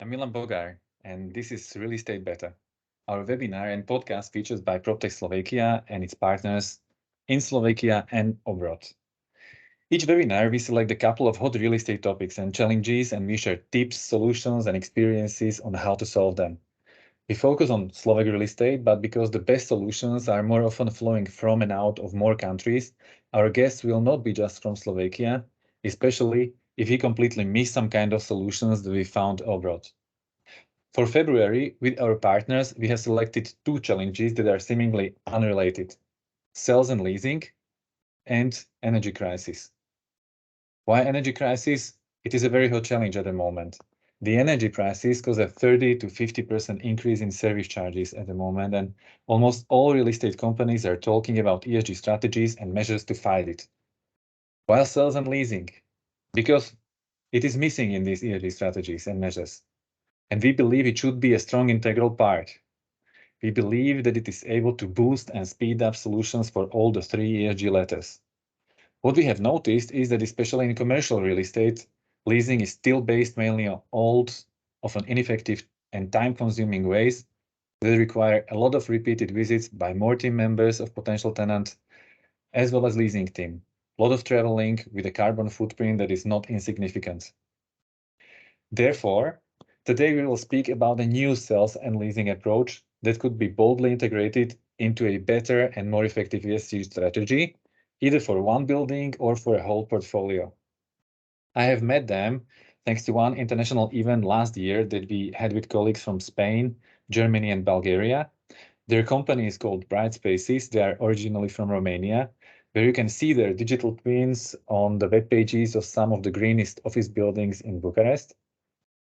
I'm Milan Bogar, and this is Real Estate Beta, our webinar and podcast featured by PropTech Slovakia and its partners in Slovakia and abroad. Each webinar, we select a couple of hot real estate topics and challenges, and we share tips, solutions, and experiences on how to solve them. We focus on Slovak real estate, but because the best solutions are more often flowing from and out of more countries, our guests will not be just from Slovakia, especially if we completely miss some kind of solutions that we found abroad. For February, with our partners, we have selected two challenges that are seemingly unrelated: sales and leasing and energy crisis. Why energy crisis? It is a very hot challenge at the moment. The energy prices cause a 30 to 50% increase in service charges at the moment, and almost all real estate companies are talking about ESG strategies and measures to fight it. While sales and leasing, because it is missing in these ESG strategies and measures. And we believe it should be a strong integral part. We believe that it is able to boost and speed up solutions for all the three ESG letters. What we have noticed is that especially in commercial real estate, leasing is still based mainly on old, often ineffective and time-consuming ways that require a lot of repeated visits by more team members of potential tenant, as well as leasing team. A lot of traveling with a carbon footprint that is not insignificant. Therefore, today we will speak about a new sales and leasing approach that could be boldly integrated into a better and more effective ESG strategy, either for one building or for a whole portfolio. I have met them thanks to one international event last year that we had with colleagues from Spain, Germany, and Bulgaria. Their company is called Bright Spaces. They are originally from Romania, where you can see their digital twins on the web pages of some of the greenest office buildings in Bucharest.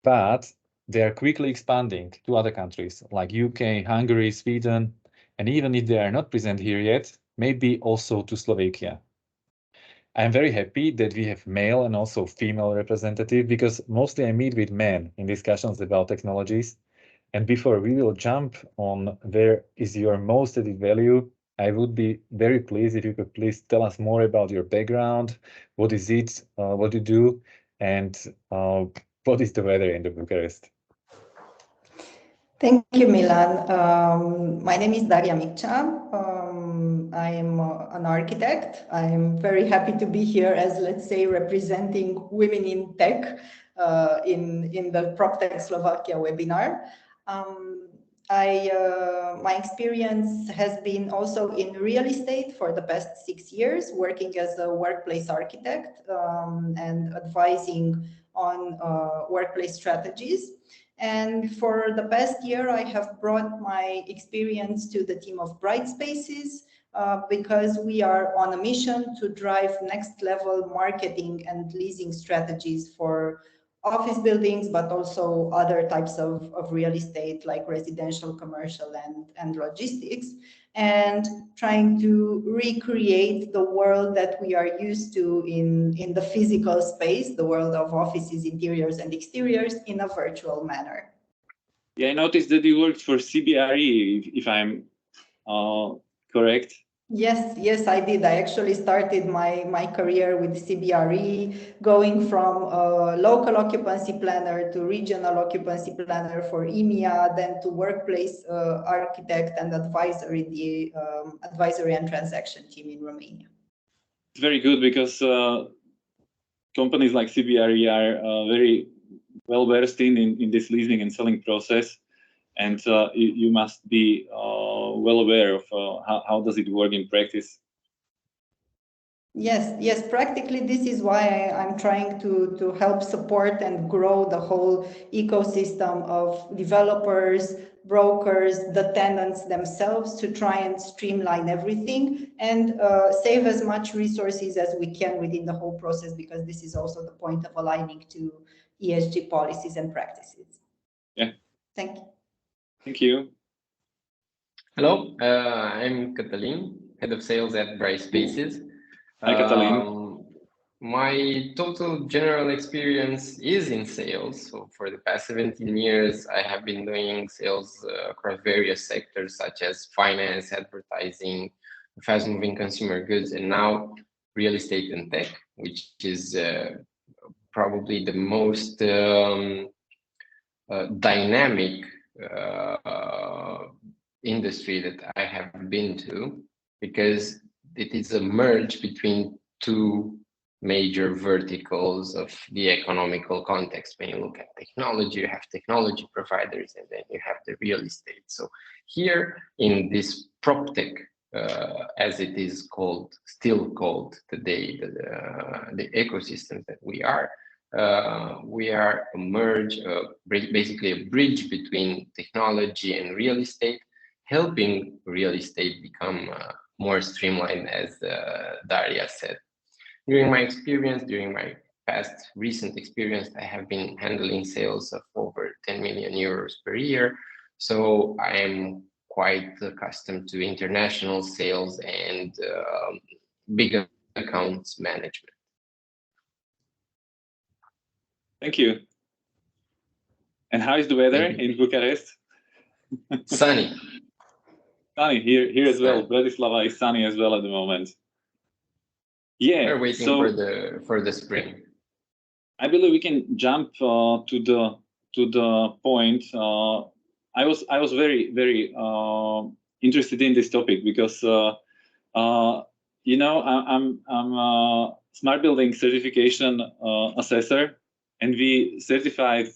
But they are quickly expanding to other countries like UK, Hungary, Sweden, and even if they are not present here yet, maybe also to Slovakia. I'm very happy that we have male and also female representative, because mostly I meet with men in discussions about technologies. And before we will jump on where is your most added value, I would be very pleased if you could please tell us more about your background, what is it, what you do, and what is the weather in the Bucharest? Thank you, Milan. My name is Daria. I'm an architect. I'm very happy to be here as, let's say, representing women in tech in the PropTech Slovakia webinar. My experience has been also in real estate for the past 6 years, working as a workplace architect and advising on workplace strategies. And for the past year, I have brought my experience to the team of Bright Spaces because we are on a mission to drive next level marketing and leasing strategies for office buildings, but also other types of real estate like residential, commercial, and logistics, and trying to recreate the world that we are used to in the physical space, the world of offices, interiors and exteriors, in a virtual manner. Yeah, I noticed that you worked for CBRE, if I'm correct. Yes, I did. I actually started my career with CBRE, going from a local occupancy planner to regional occupancy planner for EMEA, then to workplace architect and advisor in the advisory and transaction team in Romania. It's very good because companies like CBRE are very well versed in this leasing and selling process. And you must be well aware of how does it work in practice. Yes, practically this is why I'm trying to help support and grow the whole ecosystem of developers, brokers, the tenants themselves, to try and streamline everything and save as much resources as we can within the whole process, because this is also the point of aligning to ESG policies and practices. Yeah. Thank you. Thank you. Hello, I'm Catalin, head of sales at Bright Spaces. Hi, Catalin. My total general experience is in sales. So for the past 17 years, I have been doing sales across various sectors such as finance, advertising, fast-moving consumer goods, and now real estate and tech, which is probably the most dynamic industry that I have been to, because it is a merge between two major verticals of the economical context. When you look at technology, you have technology providers, and then you have the real estate. So here in this PropTech, as it is called, still called today, the ecosystem that we are a merge, basically a bridge between technology and real estate, helping real estate become more streamlined, as Daria said. During my experience, during my past recent experience, I have been handling sales of over 10 million euros per year. So I am quite accustomed to international sales and big accounts management. Thank you. And how is the weather in Bucharest? Sunny. Sunny here as well. Bratislava is sunny as well at the moment. Yeah, we're waiting for the spring. I believe we can jump to the point. I was very interested in this topic because you know, I'm a smart building certification assessor, and we certified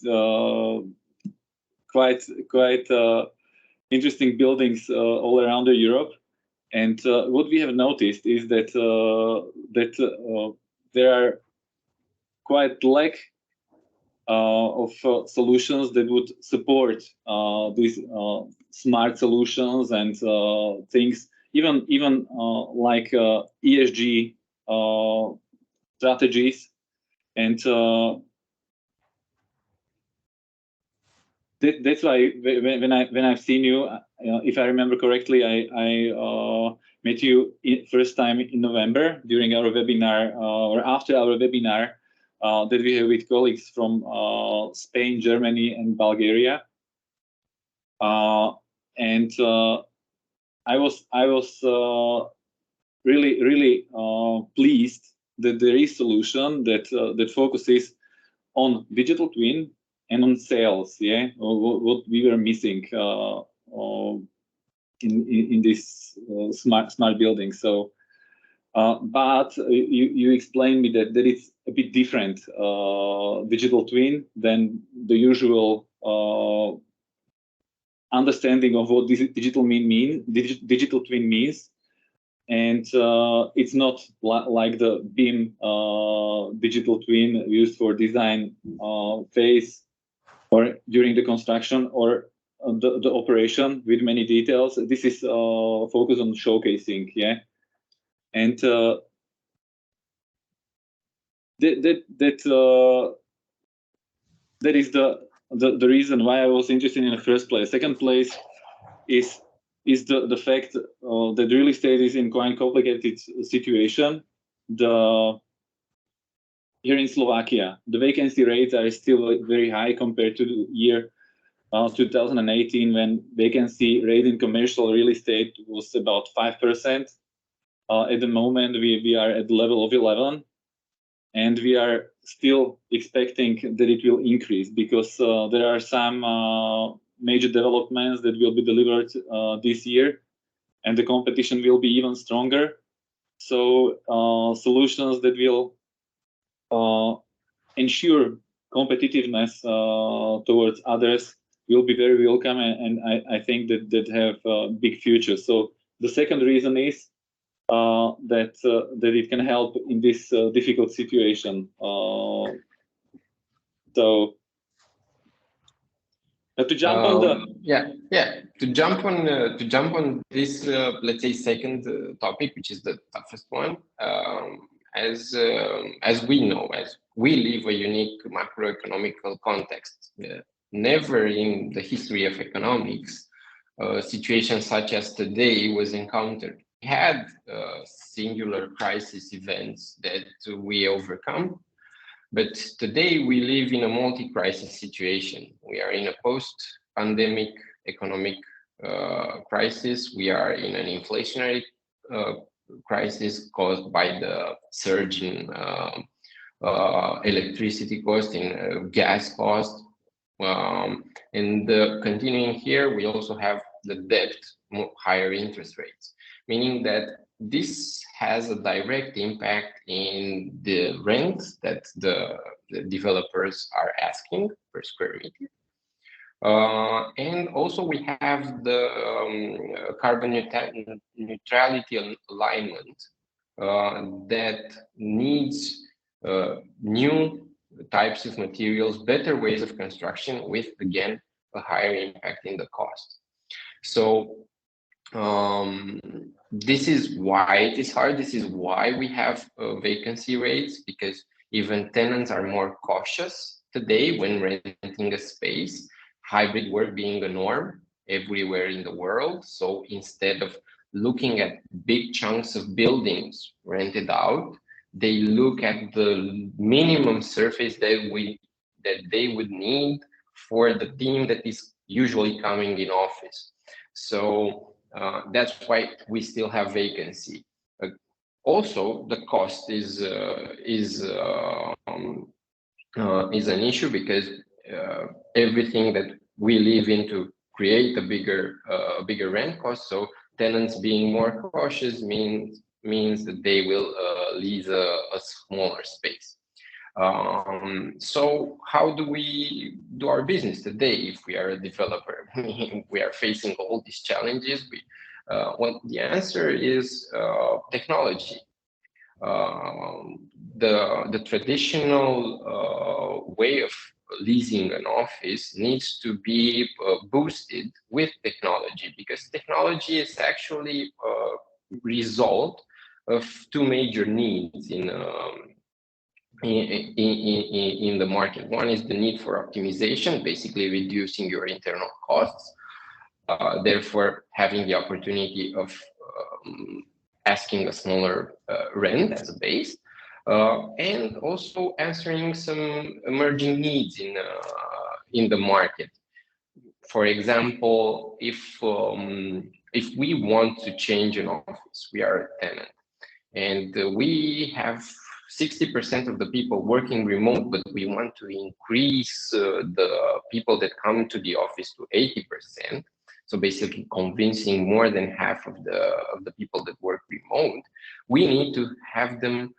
quite interesting buildings all around Europe. And what we have noticed is that there are quite lack of solutions that would support these smart solutions and things, even like ESG strategies. And that's why when I've seen you, if I remember correctly, I met you first time in November during our webinar or after our webinar that we have with colleagues from Spain, Germany, and Bulgaria. And I was really pleased that there is solution that focuses on digital twin and on sales. Yeah, what we were missing in this smart building. So, but you explained me that it's a bit different digital twin than the usual understanding of what digital twin means. And it's not like the BIM digital twin used for design phase or during the construction or the operation with many details. This is focused on showcasing, yeah. And that is the reason why I was interested in the first place. Second place is the fact that real estate is in quite complicated situation. Here in Slovakia, the vacancy rates are still very high compared to the year 2018, when vacancy rate in commercial real estate was about 5%. At the moment, we are at the level of 11, and we are still expecting that it will increase because there are some major developments that will be delivered this year, and the competition will be even stronger. So solutions that will ensure competitiveness towards others will be very welcome, and I think that have a big future. So the second reason is that it can help in this difficult situation. So to jump on the to jump on this let's say second topic, which is the toughest one. As we know, as we live a unique macroeconomical context, never in the history of economics a situation such as today was encountered. We had singular crisis events that we overcome, but today we live in a multi-crisis situation. We are in a post-pandemic economic crisis. We are in an inflationary crisis caused by the surge in electricity cost, in gas cost. And continuing here, we also have the debt, higher interest rates, meaning that this has a direct impact in the rents that the developers are asking per square meter. And also we have the carbon neutrality alignment that needs new types of materials, better ways of construction with, again, a higher impact in the cost. So this is why it is hard. This is why we have vacancy rates, because even tenants are more cautious today when renting a space, hybrid work being a norm everywhere in the world. So instead of looking at big chunks of buildings rented out, they look at the minimum surface that they would need for the team that is usually coming in office. So that's why we still have vacancy. Also, the cost is an issue, because everything that we live in to create a bigger rent cost. So tenants being more cautious means that they will lease a smaller space. So how do we do our business today if we are a developer? We are facing all these challenges. Well, the answer is technology. The traditional way of leasing an office needs to be boosted with technology, because technology is actually a result of two major needs in the market. One is the need for optimization, basically reducing your internal costs, therefore having the opportunity of asking a smaller rent as a base, and also answering some emerging needs in the market. For example, if we want to change an office, we are a tenant, and we have 60% of the people working remote, but we want to increase the people that come to the office to 80%. So basically convincing more than half of the people that work remote, we need to have them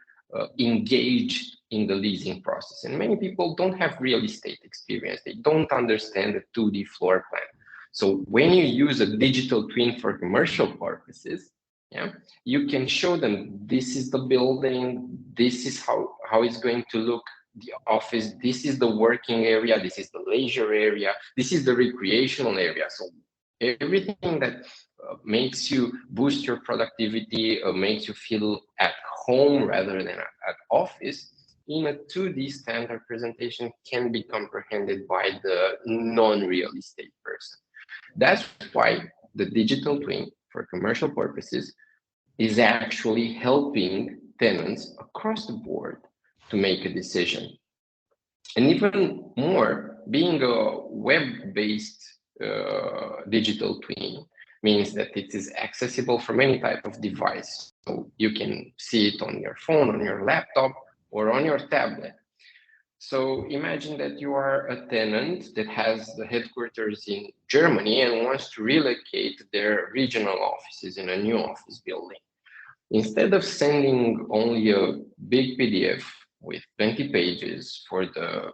engaged in the leasing process. And many people don't have real estate experience. They don't understand the 2D floor plan. So when you use a digital twin for commercial purposes, you can show them, this is the building, this is how it's going to look, the office, this is the working area, this is the leisure area, this is the recreational area. So everything that makes you boost your productivity, makes you feel at home rather than at office, in a 2D standard presentation can be comprehended by the non-real estate person. That's why the digital twin for commercial purposes is actually helping tenants across the board to make a decision. And even more, being a web-based digital twin means that it is accessible from any type of device. So you can see it on your phone, on your laptop, or on your tablet. So imagine that you are a tenant that has the headquarters in Germany and wants to relocate their regional offices in a new office building. Instead of sending only a big PDF with 20 pages for the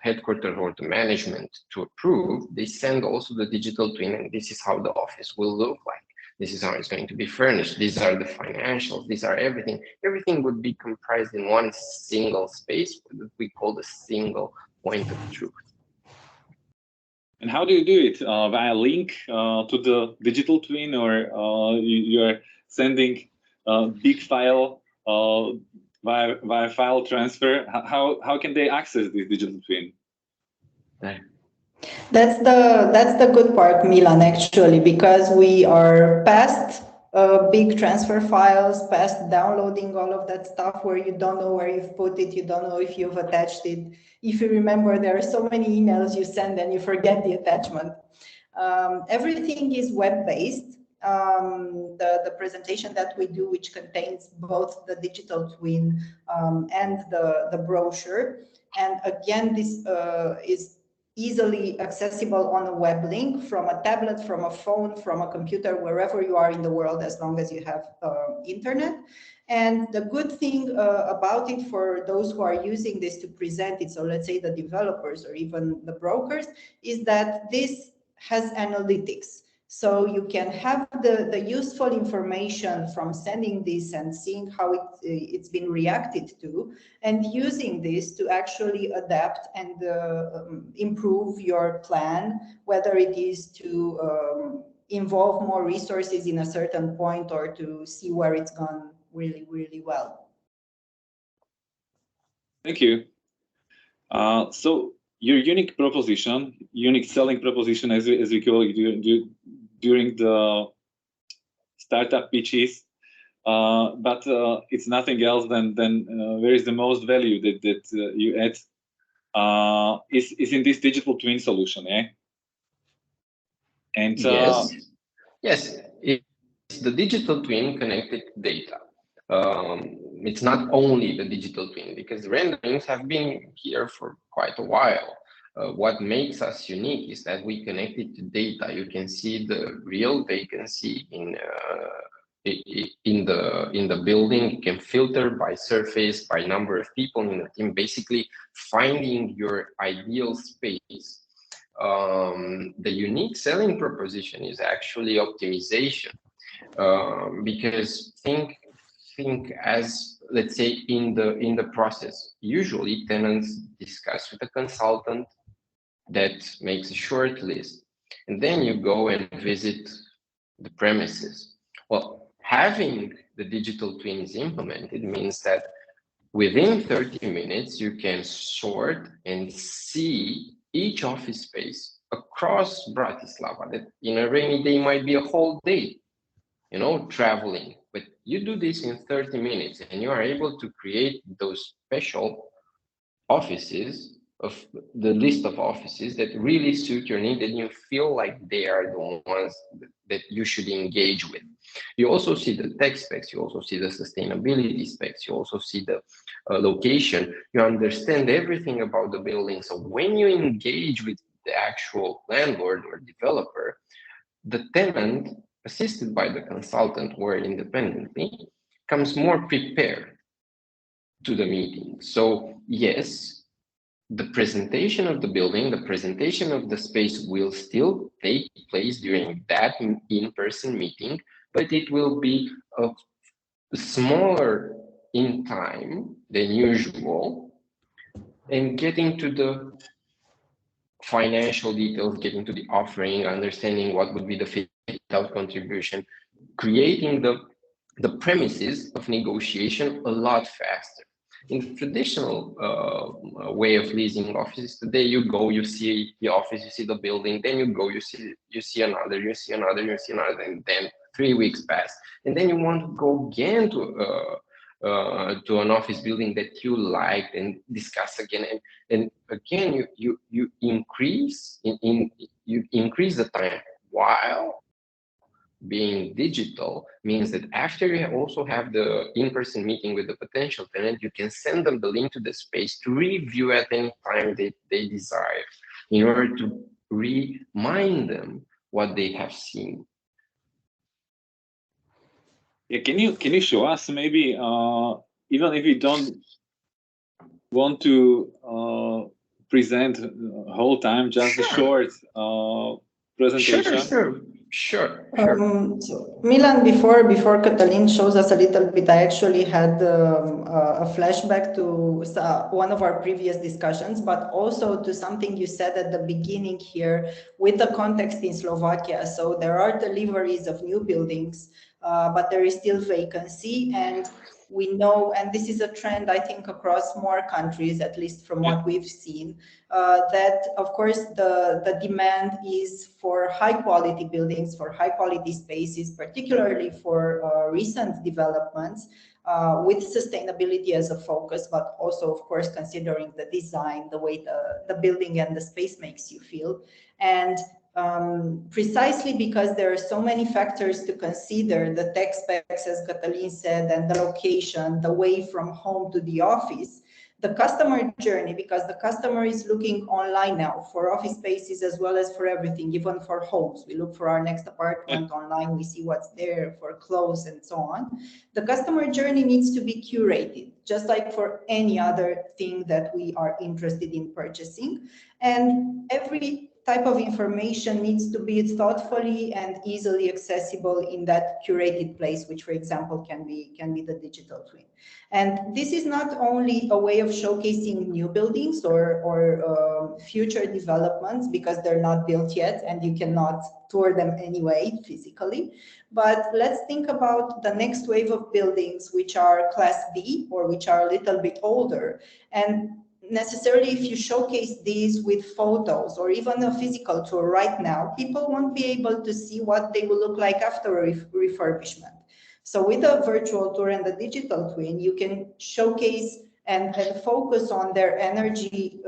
headquarters or the management to approve, they send also the digital twin, and this is how the office will look like. This is how it's going to be furnished. These are the financials. These are everything. Everything would be comprised in one single space that we call the single point of truth. And how do you do it? Via link to the digital twin, or you're sending a big file via file transfer? How can they access this digital twin? That's the good part, Milan, actually, because we are past big transfer files, past downloading all of that stuff where you don't know where you've put it, you don't know if you've attached it. If you remember, there are so many emails you send and you forget the attachment. Everything is web-based. The presentation that we do, which contains both the digital twin and the brochure. And again, this is easily accessible on a web link from a tablet, from a phone, from a computer, wherever you are in the world, as long as you have internet. And the good thing about it for those who are using this to present it, so let's say the developers or even the brokers, is that this has analytics. So you can have the useful information from sending this and seeing how it's been reacted to, and using this to actually adapt and improve your plan, whether it is to involve more resources in a certain point or to see where it's gone really, really well. Thank you. So your unique proposition, unique selling proposition, as we call it during the startup pitches, but it's nothing else than where is the most value that you add is in this digital twin solution, eh? And yes, it's the digital twin connected to data. It's not only the digital twin, because renderings have been here for quite a while. What makes us unique is that we connect it to data. You can see the real vacancy in the building. You can filter by surface, by number of people in the team, basically finding your ideal space. The unique selling proposition is actually optimization, because think as, let's say, in the process. Usually tenants discuss with a consultant that makes a short list, and then you go and visit the premises. Well, having the digital twins implemented means that within 30 minutes you can sort and see each office space across Bratislava. That in a rainy day might be a whole day, you know, traveling, but you do this in 30 minutes and you are able to create those special offices, of the list of offices that really suit your need, and you feel like they are the ones that you should engage with. You also see the tech specs, you also see the sustainability specs, you also see the location, you understand everything about the building. So when you engage with the actual landlord or developer, the tenant, assisted by the consultant or independently, comes more prepared to the meeting. So yes, the presentation of the building, the presentation of the space will still take place during that in-person meeting, but it will be smaller in time than usual, and getting to the financial details, getting to the offering, understanding what would be the fit-out contribution, creating the premises of negotiation a lot faster. In the traditional way of leasing offices today, you go, you see the office, you see the building, then you go, you see another, you see another, you see another, and then 3 weeks pass, and then you want to go again to an office building that you liked and discuss again, and again you increase you increase the time, while being digital means that after you also have the in-person meeting with the potential tenant, you can send them the link to the space to review at any time they desire, in order to remind them what they have seen. Yeah, can you show us maybe, even if you don't want to present whole time, just a short presentation? Sure. So Milan, before Catalin shows us a little bit, I actually had a flashback to one of our previous discussions, but also to something you said at the beginning here with the context in Slovakia. So there are deliveries of new buildings, but there is still vacancy, and we know, and this is a trend, I think, across more countries, at least from what we've seen, that, of course, the demand is for high-quality buildings, for high-quality spaces, particularly for recent developments, with sustainability as a focus, but also, of course, considering the design, the way the building and the space makes you feel. And precisely because there are so many factors to consider, the tech specs, as Catalin said, and the location, the way from home to the office, The customer journey, because the customer is looking online now for office spaces as well as for everything, even for homes. We look for our next apartment online, we see what's there for clothes and so on. The customer journey needs to be curated, just like for any other thing that we are interested in purchasing. And every type of information needs to be thoughtfully and easily accessible in that curated place, which, for example, can be the digital twin. And this is not only a way of showcasing new buildings or future developments, because they're not built yet and you cannot tour them anyway physically. But let's think about the next wave of buildings, which are Class B or which are a little bit older. And necessarily, if you showcase these with photos or even a physical tour right now, people won't be able to see what they will look like after a refurbishment. So with a virtual tour and the digital twin, you can showcase and focus on their energy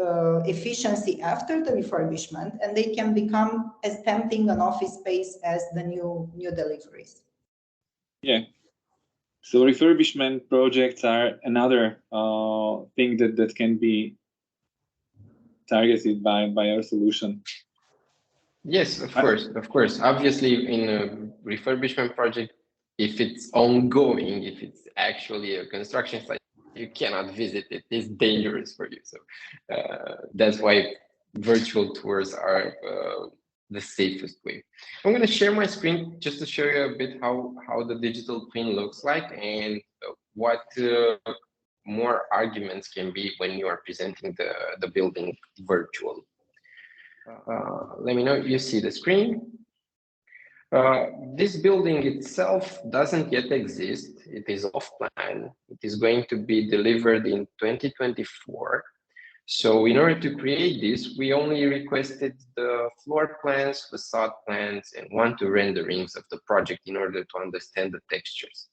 efficiency after the refurbishment, and they can become as tempting an office space as the new deliveries. Yeah. So refurbishment projects are another thing that can be targeted by our solution. Yes, of course. Obviously, in a refurbishment project, if it's ongoing, if it's actually a construction site, you cannot visit it. It's dangerous for you. So that's why virtual tours are the safest way. I'm going to share my screen just to show you a bit how the digital twin looks like and what more arguments can be when you are presenting the building virtually. Let me know if you see the screen. This building itself doesn't yet exist. It is off plan. It is going to be delivered in 2024. So in order to create this, we only requested the floor plans, facade plans, and 1-2 renderings of the project in order to understand the textures.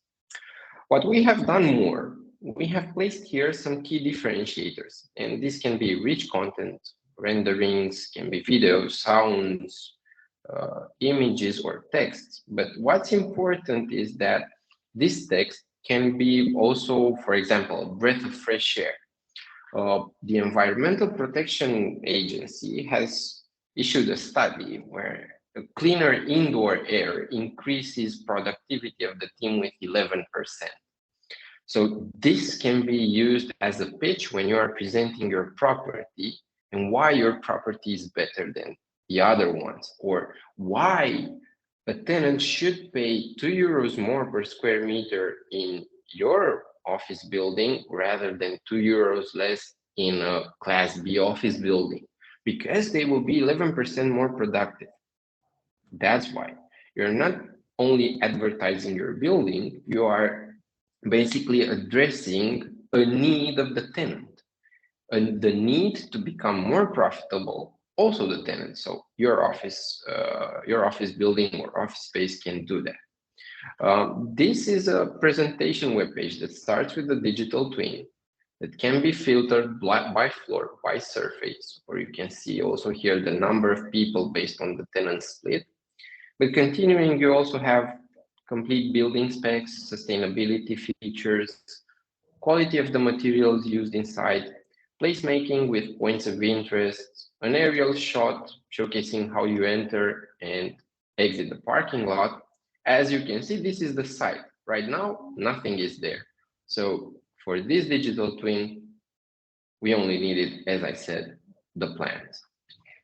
What we have done more, we have placed here some key differentiators, and this can be rich content, renderings, can be videos, sounds, images or texts. But what's important is that this text can be also, for example, a breath of fresh air. The Environmental Protection Agency has issued a study where a cleaner indoor air increases productivity of the team with 11%. So this can be used as a pitch when you are presenting your property and why your property is better than the other ones, or why a tenant should pay €2 more per square meter in your office building rather than €2 less in a Class B office building, because they will be 11% more productive. That's why you're not only advertising your building, you are basically addressing a need of the tenant, and the need to become more profitable, also the tenant. So your office building or office space can do that. This is a presentation webpage that starts with the digital twin that can be filtered by floor, by surface, or you can see also here the number of people based on the tenant split. But continuing, you also have complete building specs, sustainability features, quality of the materials used inside, placemaking with points of interest, an aerial shot showcasing how you enter and exit the parking lot. As you can see, this is the site. Right now, nothing is there. So for this digital twin, we only needed, as I said, the plans.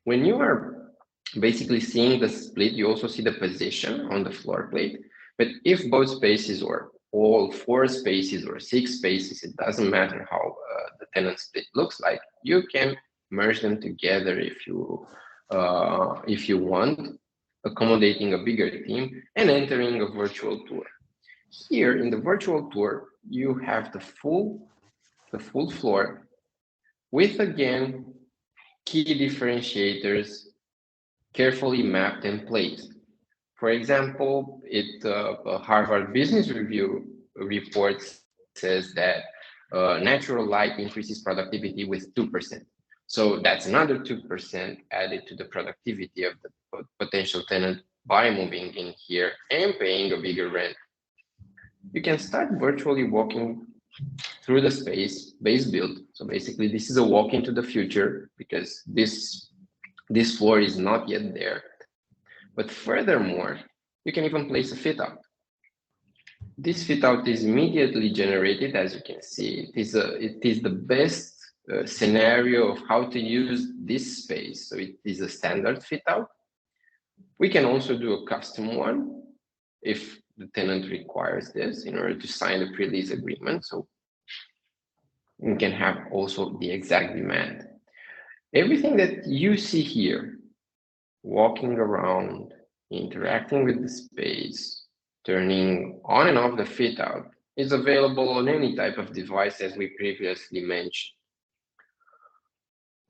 When you are basically seeing the split, you also see the position on the floor plate. But if both spaces or all 4 spaces or 6 spaces, it doesn't matter how the tenant split looks like, you can merge them together if you want, accommodating a bigger team and entering a virtual tour. Here in the virtual tour, you have the full floor with, again, key differentiators carefully mapped and placed. For example, a Harvard Business Review report says that natural light increases productivity with 2%. So that's another 2% added to the productivity of the potential tenant by moving in here and paying a bigger rent. You can start virtually walking through the space base build. So basically, this is a walk into the future because this floor is not yet there. But furthermore, you can even place a fit out. This fit out is immediately generated, as you can see. It is the best scenario of how to use this space. So it is a standard fit out. We can also do a custom one if the tenant requires this in order to sign the pre-lease agreement. So we can have also the exact demand. Everything that you see here, walking around, interacting with the space, turning on and off the fit out, is available on any type of device as we previously mentioned.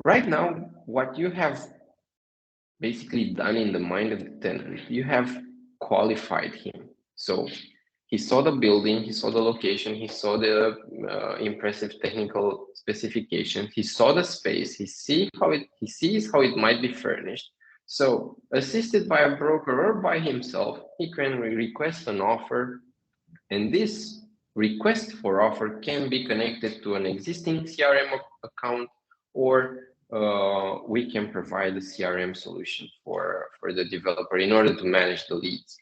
Right now, what you have basically done in the mind of the tenant, you have qualified him. So he saw the building, he saw the location, he saw the impressive technical specifications, he saw the space, he sees how it might be furnished. So assisted by a broker or by himself, he can request an offer, and this request for offer can be connected to an existing CRM account, or we can provide a CRM solution for the developer in order to manage the leads.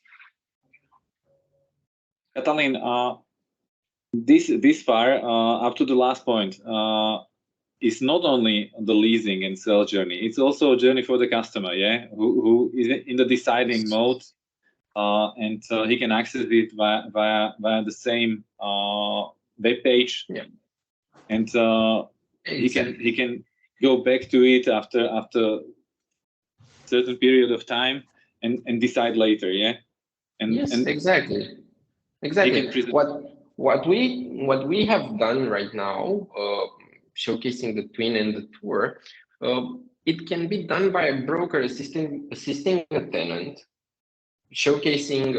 Catalin, this far up to the last point is not only the leasing and sell journey; it's also a journey for the customer, yeah, who is in the deciding mode, and he can access it via the same web page, yeah, and exactly. he can go back to it after a certain period of time and decide later, yeah. And yes, and exactly. What we have done right now, showcasing the twin and the tour, it can be done by a broker assisting a tenant, showcasing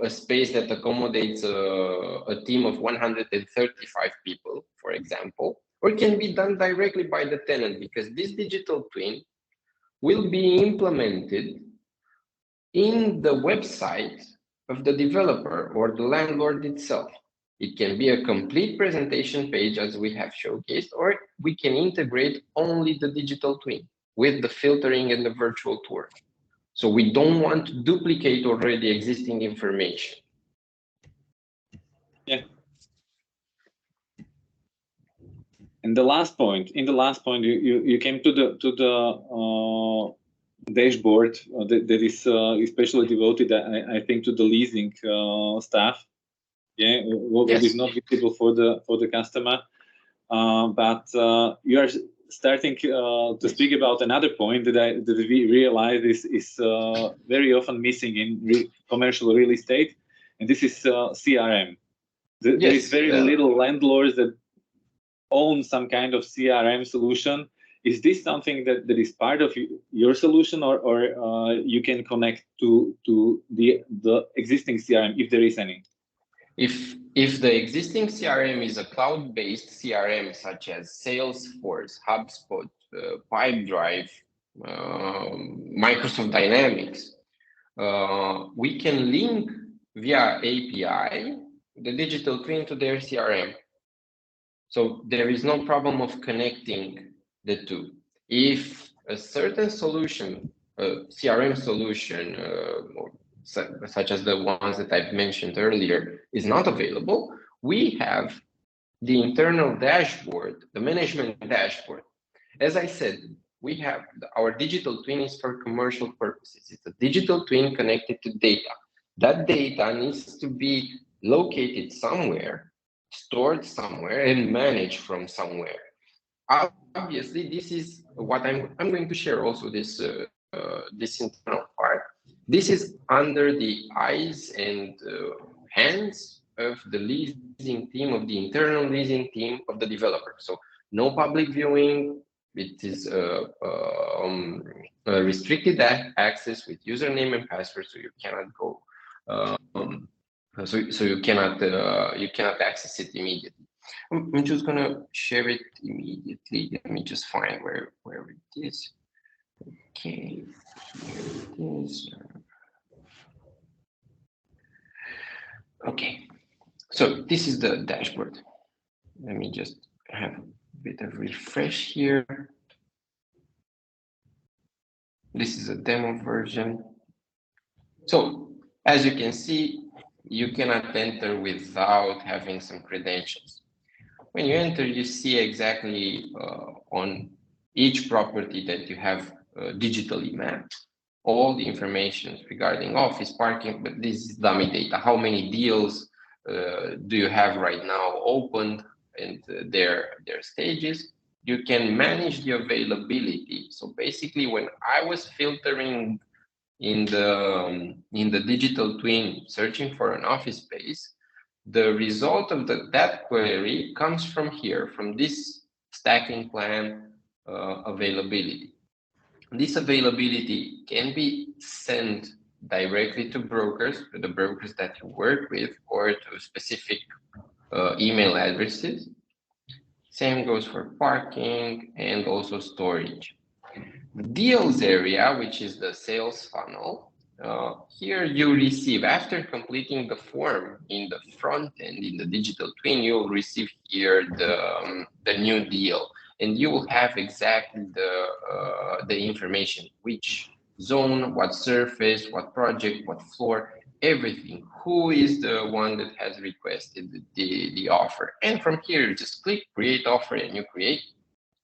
a space that accommodates a team of 135 people, for example, or it can be done directly by the tenant, because this digital twin will be implemented in the website of the developer or the landlord itself. It can be a complete presentation page as we have showcased, or we can integrate only the digital twin with the filtering and the virtual tour. So we don't want to duplicate already existing information. Yeah. And in the last point, you came to the dashboard that is especially devoted, I think, to the leasing staff. Yeah, what Yes. is not visible for the customer, but you are starting to speak about another point that we realize is very often missing in commercial real estate, and this is CRM. There is very little landlords that own some kind of CRM solution. Is this something that is part of your solution, or you can connect to the existing CRM if there is any? If the existing CRM is a cloud-based CRM such as Salesforce, HubSpot, Pipedrive, Microsoft Dynamics, we can link via API the digital twin to their CRM. So there is no problem of connecting the two. If a certain solution, CRM solution, such as the ones that I've mentioned earlier, is not available, we have the internal dashboard, the management dashboard. As I said, we have our digital twin is for commercial purposes. It's a digital twin connected to data. That data needs to be located somewhere, stored somewhere, and managed from somewhere. Obviously, this is what I'm going to share also this this internal part. This is under the eyes and hands of the leasing team, of the internal leasing team of the developer. So no public viewing. It is restricted access with username and password, so you cannot go. So you cannot access it immediately. I'm just gonna share it immediately. Let me just find where it is. Okay, here it is. Okay, so this is the dashboard. Let me just have a bit of refresh here. This is a demo version. So as you can see, you cannot enter without having some credentials. When you enter, you see exactly on each property that you have digitally mapped all the information regarding office parking, but this is dummy data. How many deals do you have right now opened and their stages? You can manage the availability. So basically, when I was filtering in the digital twin, searching for an office space, the result of that query comes from here, from this stacking plan availability. This availability can be sent directly to brokers, to the brokers that you work with, or to specific email addresses. Same goes for parking and also storage. The deals area, which is the sales funnel, here you receive, after completing the form in the front end, in the digital twin, you will receive here the new deal, and you will have exactly the information, which zone, what surface, what project, what floor, everything, who is the one that has requested the offer. And from here, you just click create offer and you create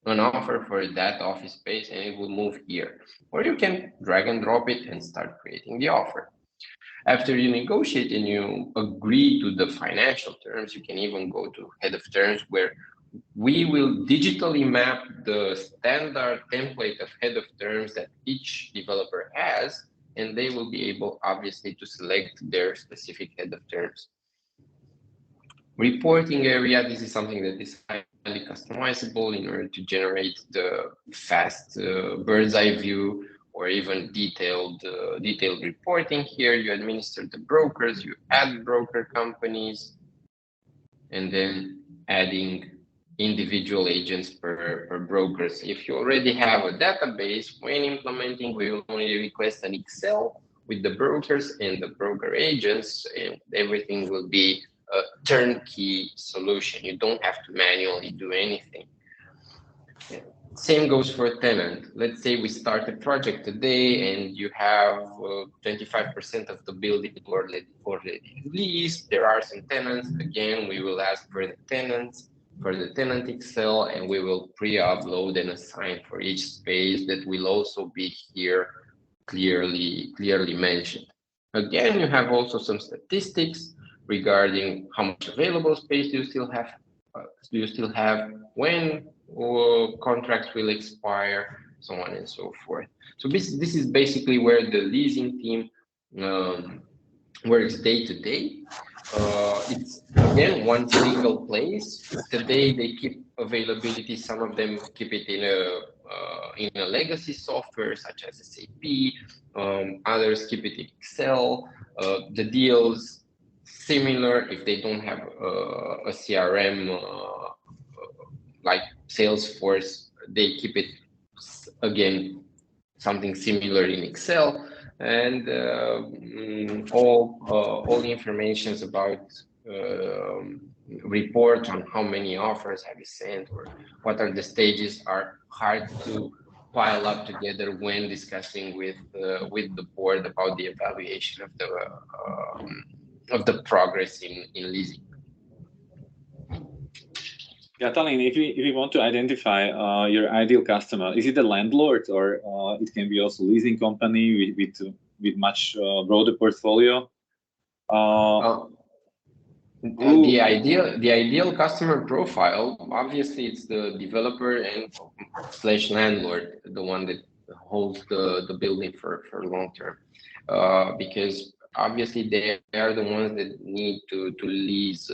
an offer for that office space and it will move here. Or you can drag and drop it and start creating the offer. After you negotiate and you agree to the financial terms, you can even go to head of terms, where we will digitally map the standard template of head of terms that each developer has, and they will be able, obviously, to select their specific head of terms. Reporting area, this is something that is highly customizable in order to generate the fast bird's eye view or even detailed reporting. Here you administer the brokers, you add broker companies, and then adding individual agents per brokers. If you already have a database, when implementing, we will only request an Excel with the brokers and the broker agents, and everything will be a turnkey solution. You don't have to manually do anything. Same goes for tenant. Let's say we start a project today and you have 25% of the building already leased. There are some tenants. Again, we will ask for the tenants, for the tenant Excel, and we will pre-upload and assign for each space that will also be here clearly mentioned. Again, you have also some statistics regarding how much available space do you still have, when contracts will expire, so on and so forth. So this is basically where the leasing team works day to day. It's again one single place. Today they keep availability. Some of them keep it in a legacy software such as SAP. Others keep it in Excel. The deals similar, if they don't have a CRM like Salesforce, they keep it again something similar in Excel, and all the informations about report on how many offers have you sent or what are the stages are hard to pile up together when discussing with the board about the evaluation of the progress in leasing. Catalin, if we want to identify your ideal customer, is it a landlord or it can be also leasing company with much broader portfolio? The ideal customer profile, obviously, it's the developer and / landlord, the one that holds the building for long term, because obviously they are the ones that need to lease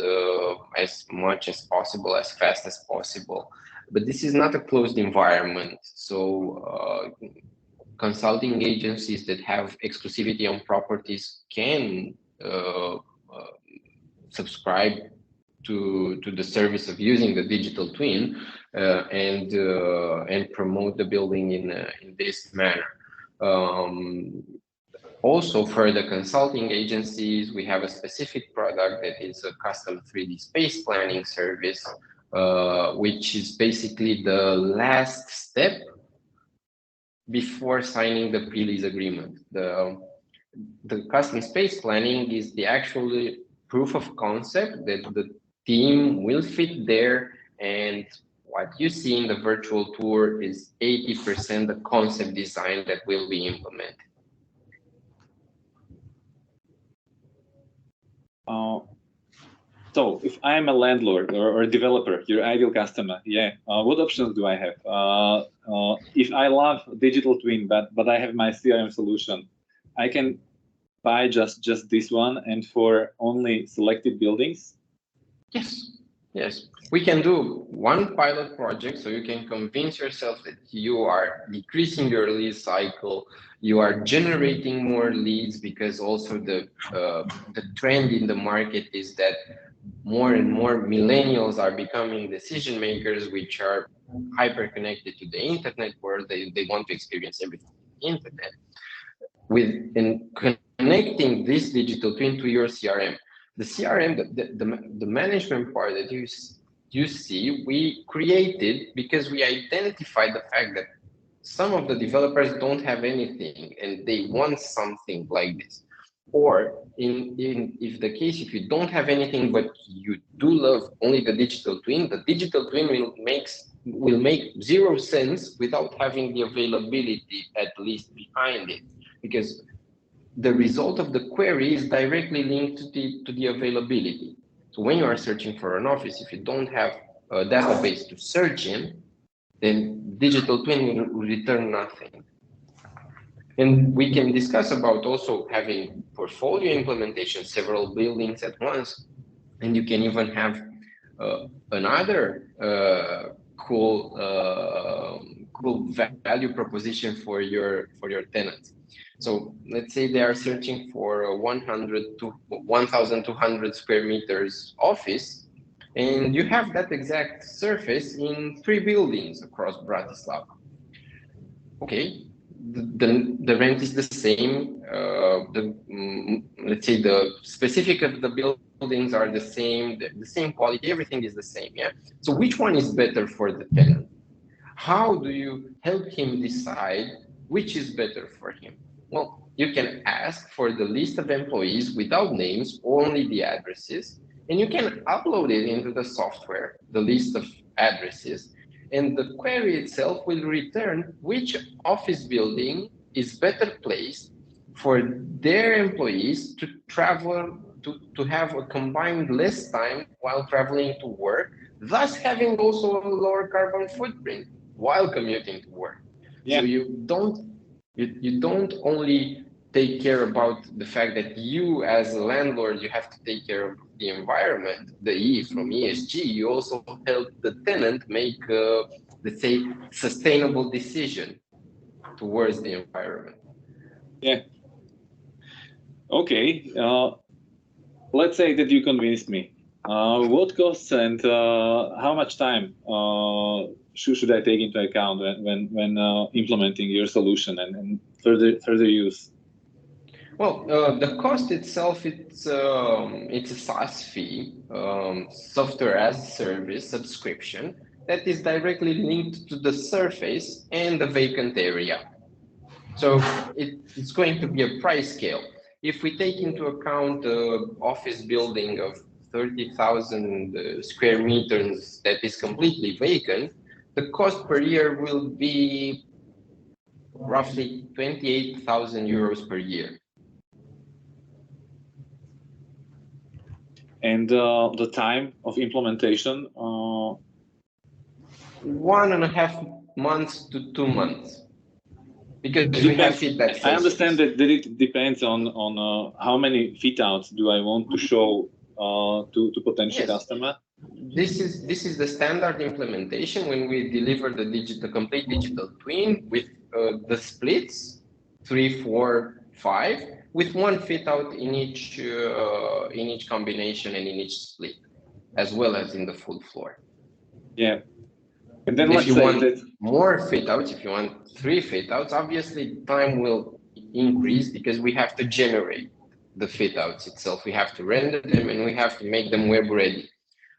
as much as possible, as fast as possible. But this is not a closed environment, so consulting agencies that have exclusivity on properties can subscribe to the service of using the digital twin and promote the building in this manner. Also, for the consulting agencies, we have a specific product that is a custom 3D space planning service which is basically the last step before signing the pre-lease agreement. The custom space planning is the actual proof of concept that the team will fit there, and what you see in the virtual tour is 80% the concept design that will be implemented. So if I'm a landlord or a developer, your ideal customer, what options do I have? If I love digital twin, but I have my CRM solution, I can buy just this one and for only selected buildings? Yes. We can do one pilot project, so you can convince yourself that you are decreasing your lease cycle, you are generating more leads, because also the trend in the market is that more and more millennials are becoming decision makers, which are hyper connected to the internet world. They want to experience everything on the internet. In connecting this digital twin to your CRM, the CRM, the management part that you see, we created because we identified the fact that some of the developers don't have anything and they want something like this. Or if you don't have anything but you do love only the digital twin will make zero sense without having the availability at least behind it, because the result of the query is directly linked to the availability. So when you are searching for an office, if you don't have a database to search in, then digital twin will return nothing. And we can discuss about also having portfolio implementation, several buildings at once, and you can even have another cool value proposition for your tenants. So let's say they are searching for 100 to 1,200 square meters office, and you have that exact surface in 3 buildings across Bratislava. Okay, the rent is the same. Let's say the specific of the buildings are the same quality, everything is the same. Yeah. So which one is better for the tenant? How do you help him decide which is better for him? Well, you can ask for the list of employees without names, only the addresses, and you can upload it into the software, the list of addresses, and the query itself will return which office building is better placed for their employees to travel, to have a combined less time while traveling to work, thus having also a lower carbon footprint while commuting to work. Yeah. So you don't only take care about the fact that you as a landlord, you have to take care of the environment, the E from ESG, you also help the tenant make, let's say, sustainable decision towards the environment. Yeah. Okay. Let's say that you convinced me. What costs and how much time should I take into account when implementing your solution and further use? Well, the cost itself, it's a SaaS fee, software as a service subscription that is directly linked to the surface and the vacant area. So it's going to be a price scale. If we take into account the office building of 30,000 square meters that is completely vacant, the cost per year will be roughly 28,000 euros per year. And the time of implementation? 1.5 months to 2 months. Because we have feedback sessions. I understand that it depends on how many fit outs do I want to show to potential customer. This is the standard implementation when we deliver the complete digital twin with the splits 3, 4, 5 with one fit out in each combination and in each split, as well as in the full floor. Yeah. And then if you want more fit outs, if you want 3 fit outs, obviously time will increase because we have to generate the fit outs itself. We have to render them and we have to make them web ready.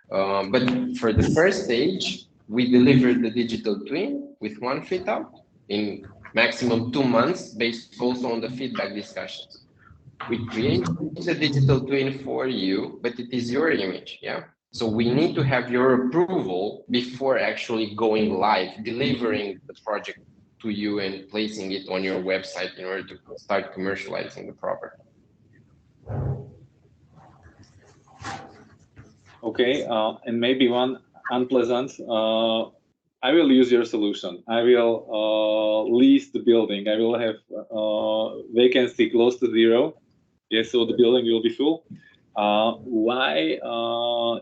But for the first stage, we delivered the digital twin with one fit out in maximum 2 months, based also on the feedback discussions. We create the digital twin for you, but it is your image, yeah? So we need to have your approval before actually going live, delivering the project to you and placing it on your website in order to start commercializing the property. Okay, and maybe one unpleasant, I will use your solution. I will lease the building. I will have vacancy close to zero. Yes, so the building will be full. Why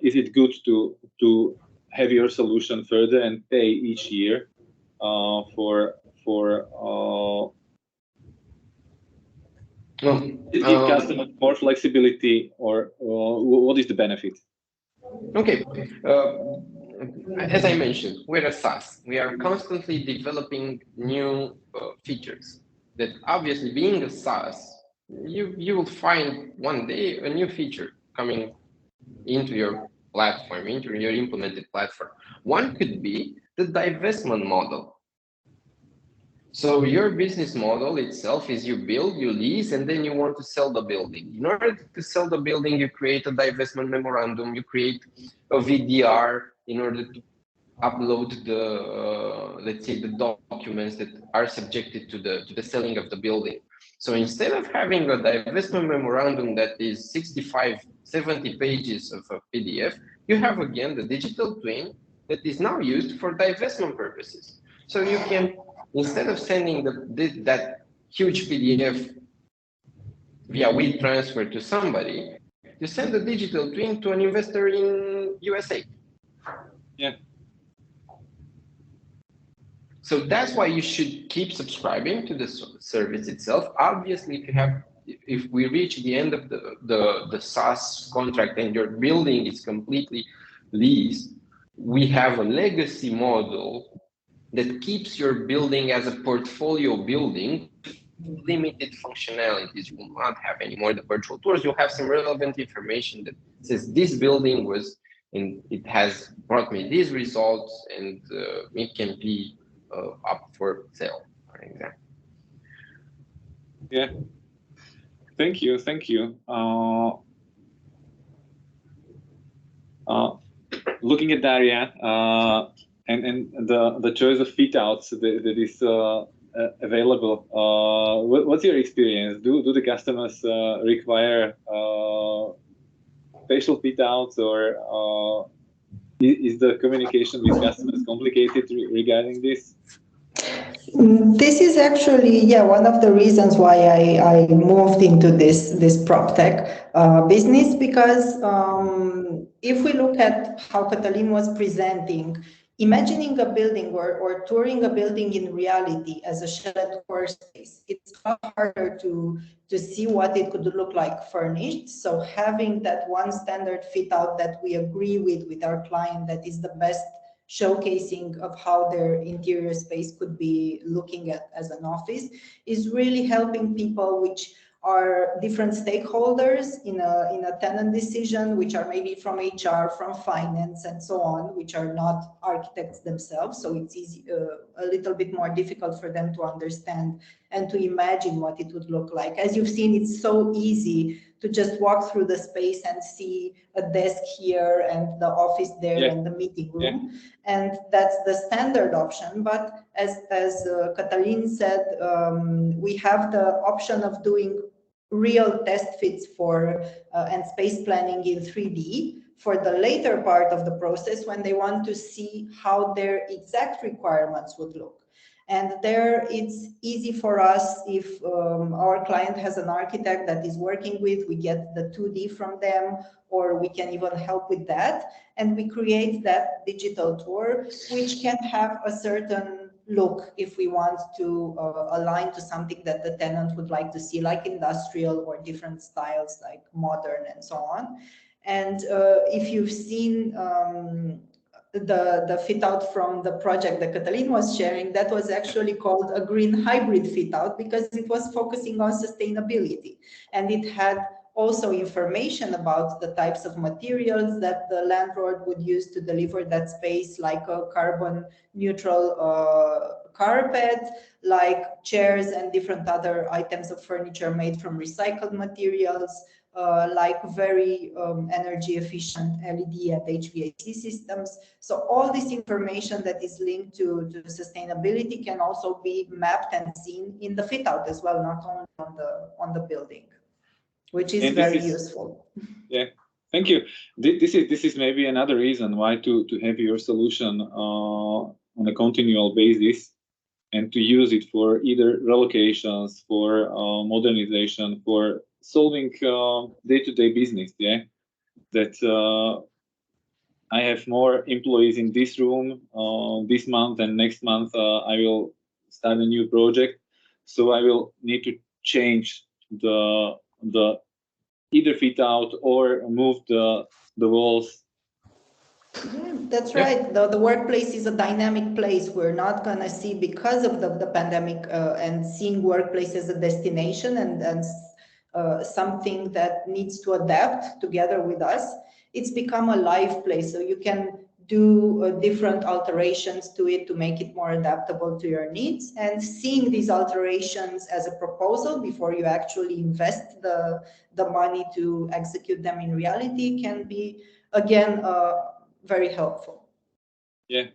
is it good to have your solution further and pay each year for give customers more flexibility, or what is the benefit? Okay, as I mentioned, we're a SaaS. We are constantly developing new features that, obviously, being a SaaS, you will find one day a new feature coming into your platform, into your implemented platform. One could be the divestment model. So your business model itself is you build, you lease, and then you want to sell the building. In order to sell the building, you create a divestment memorandum, you create a VDR in order to upload the, let's say, the documents that are subjected to the selling of the building. So instead of having a divestment memorandum that is 65, 70 pages of a PDF, you have again the digital twin that is now used for divestment purposes. So you can, instead of sending that huge PDF via WeTransfer to somebody, you send the digital twin to an investor in USA. Yeah. So that's why you should keep subscribing to the service itself. Obviously, if we reach the end of the SaaS contract and your building is completely leased, we have a legacy model that keeps your building as a portfolio building, limited functionalities. You will not have anymore the virtual tours. You'll have some relevant information that says this building was, and it has brought me these results, and it can be up for sale, for example. Yeah. Thank you. Thank you. Looking at Daria and the choice of fit outs that is available, what's your experience? Do the customers require facial fit outs, or is the communication with customers complicated regarding this? This is actually, yeah, one of the reasons why I moved into this PropTech business, because if we look at how Catalin was presenting, imagining a building or touring a building in reality as a shared workspace, it's a lot harder to see what it could look like furnished. So having that one standard fit out that we agree with our client, that is the best showcasing of how their interior space could be looking at as an office, is really helping people which are different stakeholders in a tenant decision, which are maybe from HR, from finance, and so on, which are not architects themselves. So it's easy, a little bit more difficult for them to understand and to imagine what it would look like. As you've seen, it's so easy to just walk through the space and see a desk here and the office there, yeah, and the meeting room. Yeah. And that's the standard option. But as Catalin said, we have the option of doing real test fits for and space planning in 3D for the later part of the process, when they want to see how their exact requirements would look. And there it's easy for us, if our client has an architect that is working with, we get the 2D from them, or we can even help with that. And we create that digital tour, which can have a certain look if we want to align to something that the tenant would like to see, like industrial or different styles like modern and so on. And if you've seen the fit out from the project that Catalin was sharing, that was actually called a green hybrid fit out, because it was focusing on sustainability, and it had also information about the types of materials that the landlord would use to deliver that space, like a carbon neutral carpet, like chairs and different other items of furniture made from recycled materials, like very energy efficient LED and HVAC systems. So all this information that is linked to sustainability can also be mapped and seen in the fit out as well, not only on the building, which is very useful. Yeah, thank you. This is maybe another reason why to have your solution on a continual basis, and to use it for either relocations, for modernization, for solving day-to-day business. Yeah, that I have more employees in this room this month, and next month I will start a new project, so I will need to change the either fit out or move the walls. Yeah, that's right. The workplace is a dynamic place. We're not going to see, because of the pandemic and seeing workplace as a destination and something that needs to adapt together with us, it's become a live place. So you can do different alterations to it to make it more adaptable to your needs. And seeing these alterations as a proposal before you actually invest the money to execute them in reality can be, again, very helpful. Yeah,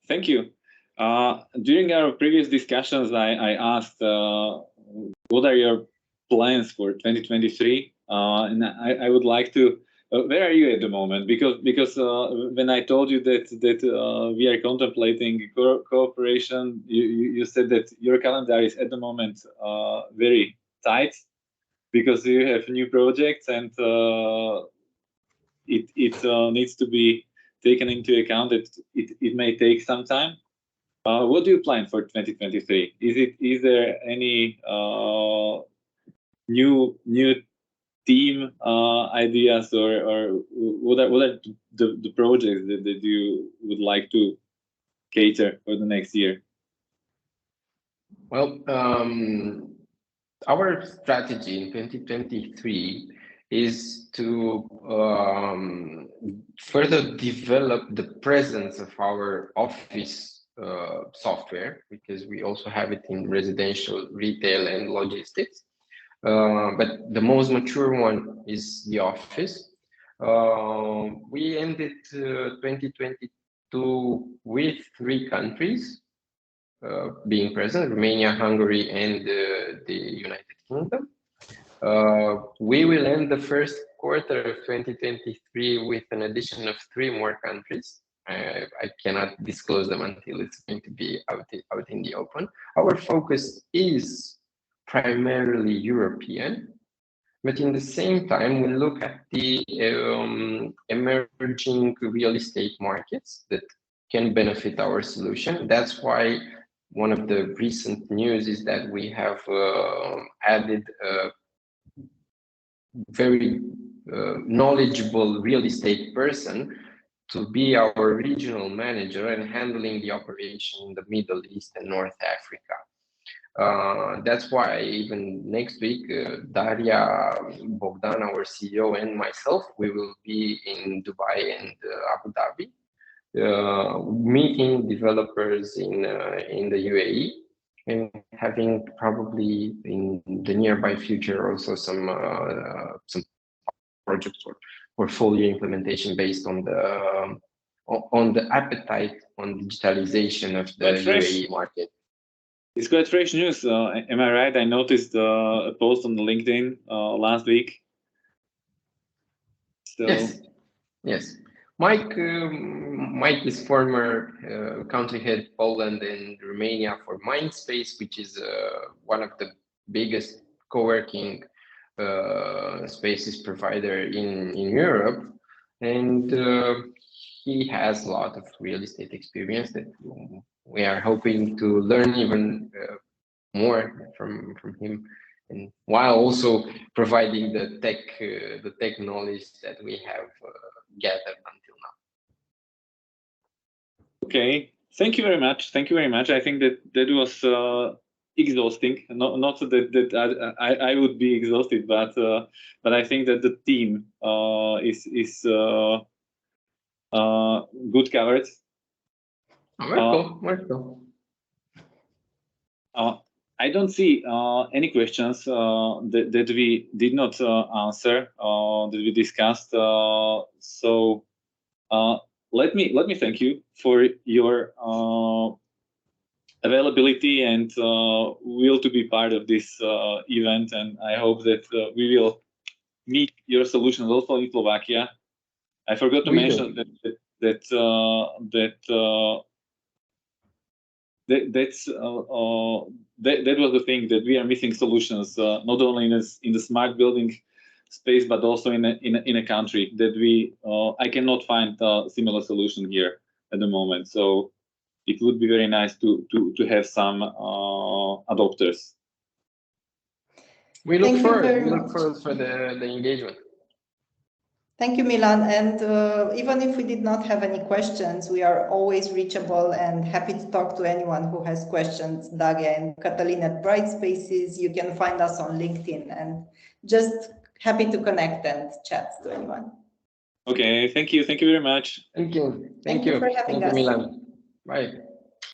thank you. During our previous discussions, I asked what are your plans for 2023, and I would like to. Where are you at the moment? Because when I told you that we are contemplating cooperation, you said that your calendar is at the moment very tight because you have new projects, and it needs to be taken into account that it may take some time. What do you plan for 2023? Is there any new team ideas, or what are the projects that you would like to cater for the next year? Well, our strategy in 2023 is to further develop the presence of our office software, because we also have it in residential, retail, and logistics. But the most mature one is the office. We ended 2022 with 3 countries being present: Romania, Hungary, and the United Kingdom. We will end the first quarter of 2023 with an addition of 3 more countries. I cannot disclose them until it's going to be out in the open. Our focus is primarily European, but in the same time, we look at the emerging real estate markets that can benefit our solution. That's why one of the recent news is that we have added a very knowledgeable real estate person to be our regional manager and handling the operation in the Middle East and North Africa. That's why even next week, Daria, Bogdan, our CEO, and myself, we will be in Dubai and Abu Dhabi, meeting developers in the UAE, and having probably in the nearby future also some projects or portfolio implementation based on the appetite on digitalization of the UAE market. It's quite fresh news. Am I right? I noticed a post on LinkedIn last week. So... Yes. Mike is former country head Poland and Romania for Mindspace, which is one of the biggest co-working spaces provider in Europe, and he has a lot of real estate experience that we are hoping to learn even more from him, and while also providing the tech knowledge that we have gathered until now. Okay, thank you very much. I think that was exhausting. Not that I would be exhausted, but I think that the team is good covered. Wonderful. I don't see any questions that we did not answer that we discussed. So let me thank you for your availability and will to be part of this event, and I hope that we will meet your solutions also in Slovakia. I forgot to mention that was the thing, that we are missing solutions not only in the smart building space but also in a country that I cannot find a similar solution here at the moment. So it would be very nice to have some adopters. We look forward for the engagement. Thank you, Milan. And even if we did not have any questions, we are always reachable and happy to talk to anyone who has questions. Daria and Catalin at Bright Spaces. You can find us on LinkedIn, and just happy to connect and chat to anyone. Okay, thank you very much. Thank you for having us. Milan. Bye.